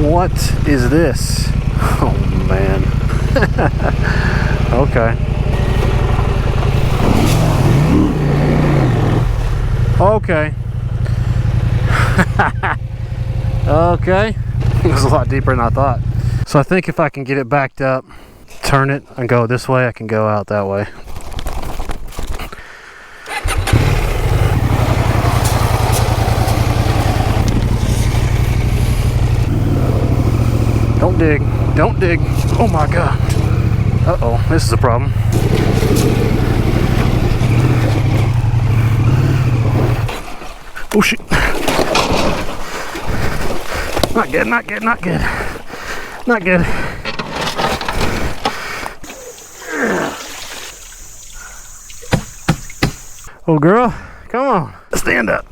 What is this? Oh man. Okay. Okay. Okay. It was a lot deeper than I thought. So I think if I can get it backed up, turn it and go this way, I can go out that way. Don't dig. Don't dig. Oh my God. Uh-oh, this is a problem. Oh shit. Not good, not good, not good. Not good. Oh girl, come on. Stand up.